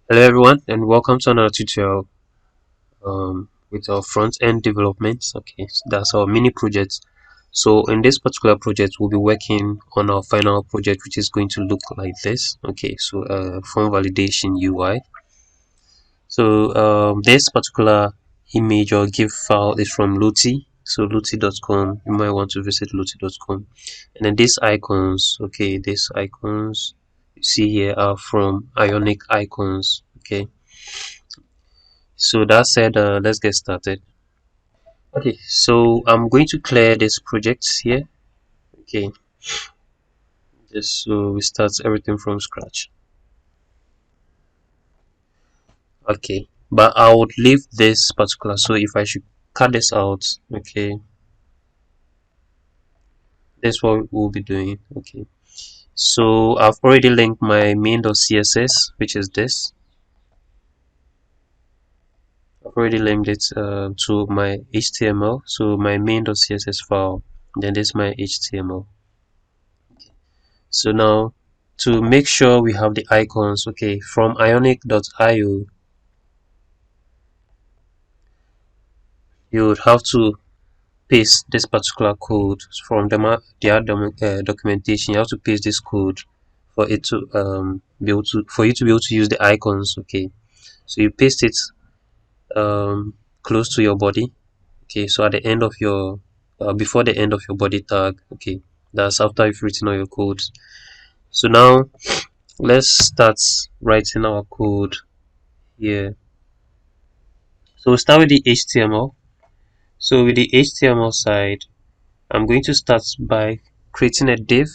Hello everyone and welcome to another tutorial with our front-end development. Okay, so that's our mini project. So in this particular project we'll be working on our final project, which is going to look like this. Okay, so form validation UI. So this particular image or GIF file is from Luti. So luti.com, you might want to visit luti.com. And then these icons, okay, these icons you see here are from Ionic Icons. Okay, so that said, let's get started. Okay, so I'm going to clear this project here. Okay, just so we start everything from scratch. Okay, but I would leave this particular, so if I should cut this out, okay, that's what we'll be doing. Okay, so I've already linked my main.css, which is this. I've already linked it to my HTML, so my main.css file, then this is my HTML. So now to make sure we have the icons, okay, from ionic.io you would have to paste this particular code from the documentation. You have to paste this code for it to be able to for you to be able to use the icons. Okay, so you paste it close to your body. Okay, so at the end of your before the end of your body tag. Okay, that's after you've written all your codes. So now let's start writing our code here. So we'll start with the HTML. So with the HTML side, I'm going to start by creating a div.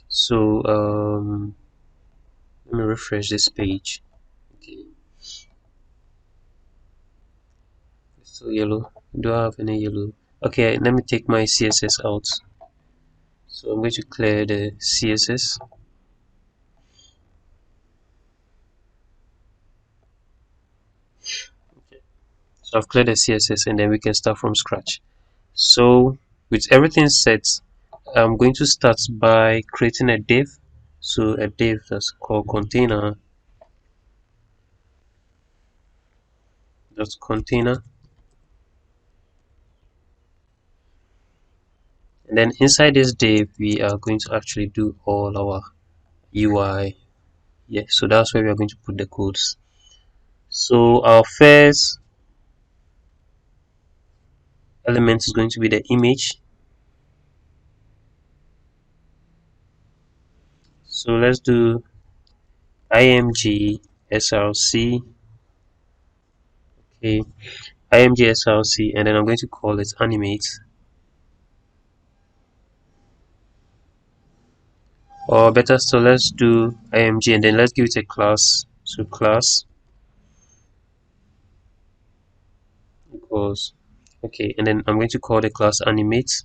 So let me refresh this page. Okay, it's still yellow. Do I have any yellow? Okay, let me take my CSS out. So I'm going to clear the CSS. Okay. So I've cleared the CSS and then we can start from scratch. So with everything set, I'm going to start by creating a div. So a div that's called container. That's container. And then inside this div we are going to actually do all our UI. Yeah, so that's where we are going to put the codes. So our first element is going to be the image. So let's do img src. Okay, img src, and then I'm going to call it animate, or better still, let's do img and then let's give it a class. So class equals, okay, and then I'm going to call the class animate.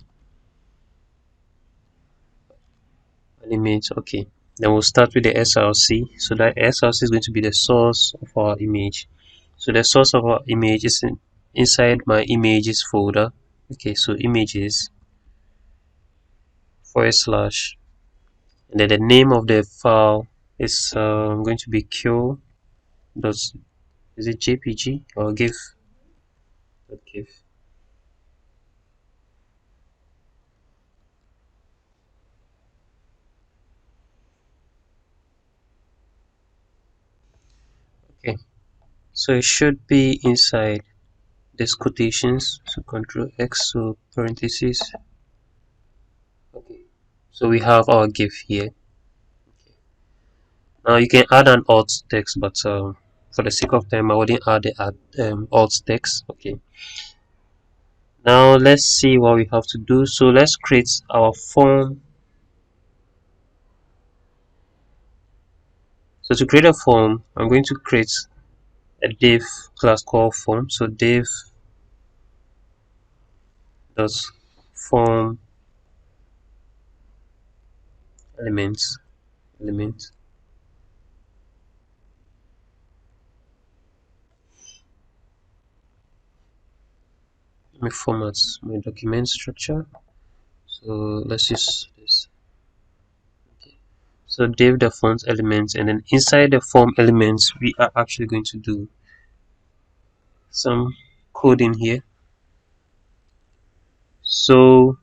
Okay, then we'll start with the src. So that src is going to be the source of our image. So the source of our image is inside my images folder. Okay, so images / and then the name of the file is going to be q dot, is it jpg or gif. Okay, so it should be inside this quotations. So control x, so parentheses. Okay, so we have our gif here. Now you can add an alt text, but for the sake of time I wouldn't add the alt text. Okay, now let's see what we have to do. So let's create our form. So to create a form, I'm going to create a div class called form. So div dot form element. Let me format my document structure. So let's use this. Okay, So div the font elements, and then inside the form elements we are actually going to do some coding here. So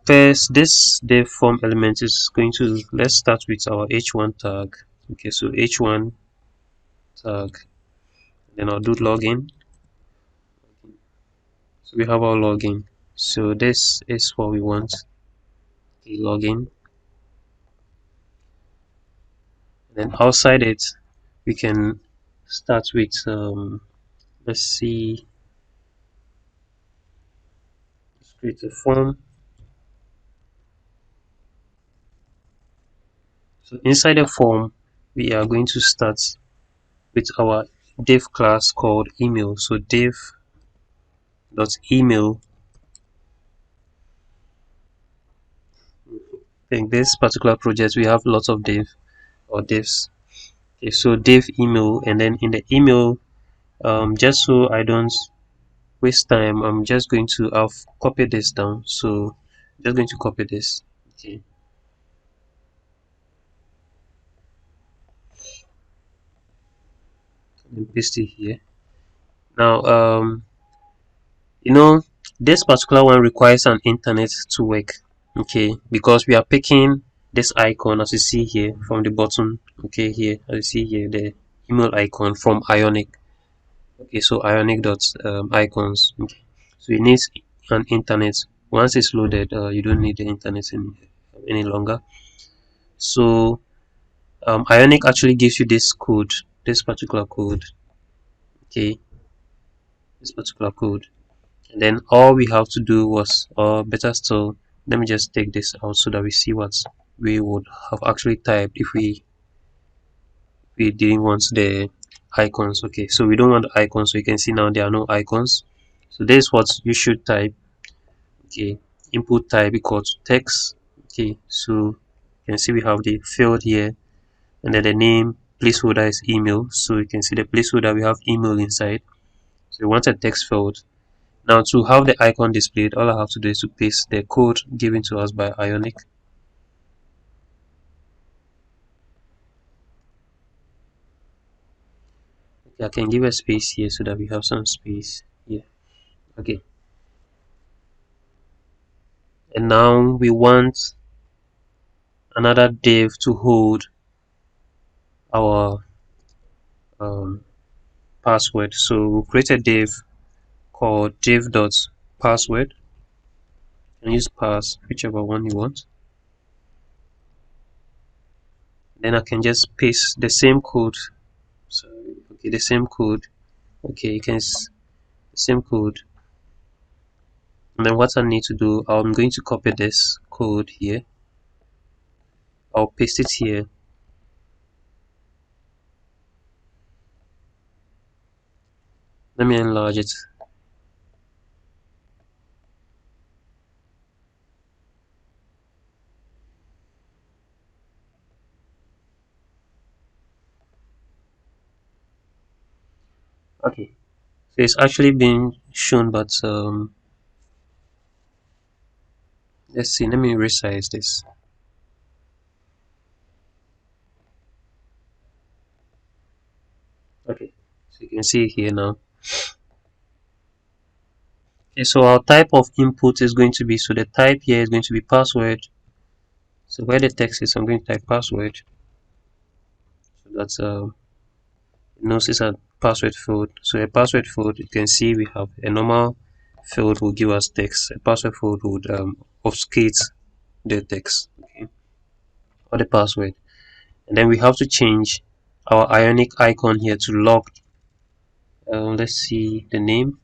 first, this div form element is going to, let's start with our h1 tag. Okay, so h1 tag, then I'll do login. So we have our login. So this is what we want, the login. Then outside it, we can start with let's see, let's create a form. So inside the form, we are going to start with our div class called email. So div dot email. In this particular project, we have lots of div or divs. Okay, so div email, and then in the email, just so I don't waste time, I'm just going to have copy this down. So just going to copy this. Okay, and paste it here. Now, this particular one requires an internet to work. Okay, because we are picking this icon as you see here from the bottom. Okay, here as you see here, the email icon from Ionic. Okay, so Ionic dot icons. Okay, so it needs an internet. Once it's loaded, you don't need the internet any longer. So Ionic actually gives you this code, this particular code. Okay, this particular code, and then all we have to do was, or better still, let me just take this out so that we see what we would have actually typed if we didn't want the icons. Okay, so we don't want the icons, so you can see now there are no icons. So this is what you should type. Okay, input type equal to text. Okay, so you can see we have the field here, and then the name placeholder is email. So you can see the placeholder, we have email inside. So we want a text field. Now to have the icon displayed, all I have to do is to paste the code given to us by Ionic. Okay, I can give a space here so that we have some space here. Okay, and now we want another div to hold our password. So we'll create a div called div.password and use pass, whichever one you want. Then I can just paste the same code. Sorry, okay, the same code. Okay, you can the same code. And then what I need to do, I'm going to copy this code here. I'll paste it here. Let me enlarge it. Okay, so it's actually been shown, but let's see, let me resize this. Okay, so you can see here now. Okay, so our type of input is going to be, so the type here is going to be password. So where the text is, I'm going to type password. So that's knows it's a password field. So a password field, you can see we have a normal field will give us text. A password field would obfuscate the text, okay, or the password. And then we have to change our Ionic icon here to logged. Let's see the name.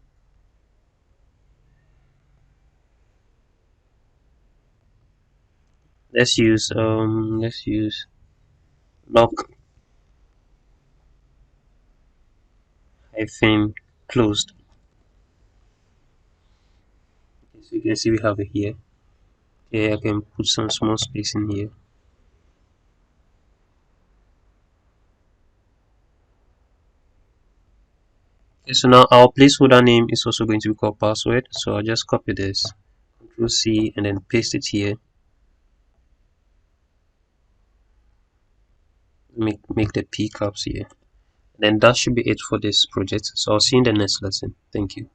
Let's use log hyphen closed. Okay, so you can see we have it here. Okay, I can put some small space in here. Okay, so now our placeholder name is also going to be called password. So I'll just copy this, Control C, and then paste it here. make the p caps here. Then that should be it for this project. So I'll see you in the next lesson. Thank you.